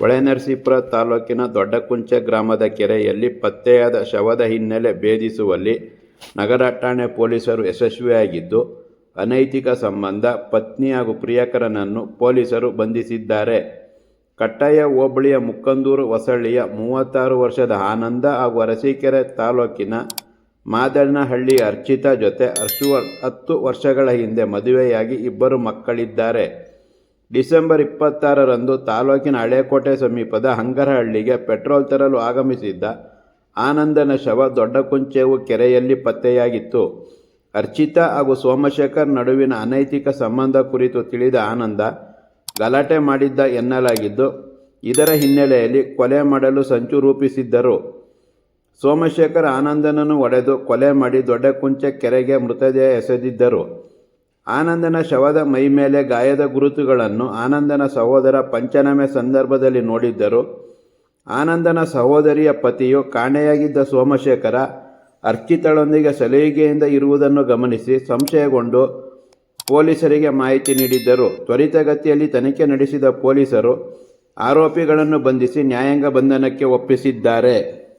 ಹೊಳೆನರಸೀಪುರ ತಾಲೂಕಿನ ದೊಡ್ಡಕುಂಚೆ ಗ್ರಾಮದ ಕೆರೆಯಲ್ಲಿ ಪತ್ತೆಯಾದ ಶವದ ಹಿನ್ನೆಲೆ ಭೇದಿಸುವಲ್ಲಿ ನಗರ ಠಾಣೆ ಪೊಲೀಸರು ಯಶಸ್ವಿಯಾಗಿದ್ದು, ಅನೈತಿಕ ಸಂಬಂಧ ಪತ್ನಿ ಹಾಗೂ ಪ್ರಿಯಕರನನ್ನು ಪೊಲೀಸರು ಬಂಧಿಸಿದ್ದಾರೆ. ಕಟ್ಟಯ್ಯ ಹೋಬಳಿಯ ಮುಕ್ಕಂದೂರು ಹೊಸಳ್ಳಿಯ 36 ವರ್ಷದ ಆನಂದ ಹಾಗೂ ಅರಸೀಕೆರೆ ತಾಲೂಕಿನ ಮಾದನಹಳ್ಳಿ ಅರ್ಚಿತಾ ಜೊತೆ 10 ವರ್ಷಗಳ ಹಿಂದೆ ಮದುವೆಯಾಗಿ 2 ಮಕ್ಕಳಿದ್ದಾರೆ. ಡಿಸೆಂಬರ್ 26ರಂದು ತಾಲೂಕಿನ ಹಳೇಕೋಟೆ ಸಮೀಪದ ಹಂಗರಹಳ್ಳಿಗೆ ಪೆಟ್ರೋಲ್ ತರಲು ಆಗಮಿಸಿದ್ದ ಆನಂದನ ಶವ ದೊಡ್ಡಕುಂಚೆವು ಕೆರೆಯಲ್ಲಿ ಪತ್ತೆಯಾಗಿತ್ತು. ಅರ್ಚಿತಾ ಹಾಗೂ ಸೋಮಶೇಖರ್ ನಡುವಿನ ಅನೈತಿಕ ಸಂಬಂಧ ಕುರಿತು ತಿಳಿದ ಆನಂದ ಗಲಾಟೆ ಮಾಡಿದ್ದ ಎನ್ನಲಾಗಿದ್ದು, ಇದರ ಹಿನ್ನೆಲೆಯಲ್ಲಿ ಕೊಲೆ ಮಾಡಲು ಸಂಚು ರೂಪಿಸಿದ್ದರು. ಸೋಮಶೇಖರ್ ಆನಂದನನ್ನು ಹೊಡೆದು ಕೊಲೆ ಮಾಡಿ ದೊಡ್ಡಕುಂಚೆ ಕೆರೆಗೆ ಮೃತದೇಹ ಎಸೆದಿದ್ದರು. ಆನಂದನ ಶವದ ಮೈಮೇಲೆ ಗಾಯದ ಗುರುತುಗಳನ್ನು ಆನಂದನ ಸಹೋದರ ಪಂಚನಾಮೆ ಸಂದರ್ಭದಲ್ಲಿ ನೋಡಿದ್ದರು. ಆನಂದನ ಸಹೋದರಿಯ ಪತಿಯು ಕಾಣೆಯಾಗಿದ್ದ ಸೋಮಶೇಖರ ಅರ್ಚಿತಾಳೊಂದಿಗೆ ಸಲುಹಿಗೆಯಿಂದ ಇರುವುದನ್ನು ಗಮನಿಸಿ ಸಂಶಯಗೊಂಡು ಪೊಲೀಸರಿಗೆ ಮಾಹಿತಿ ನೀಡಿದ್ದರು. ತ್ವರಿತಗತಿಯಲ್ಲಿ ತನಿಖೆ ನಡೆಸಿದ ಪೊಲೀಸರು ಆರೋಪಿಗಳನ್ನು ಬಂಧಿಸಿ ನ್ಯಾಯಾಂಗ ಬಂಧನಕ್ಕೆ ಒಪ್ಪಿಸಿದ್ದಾರೆ.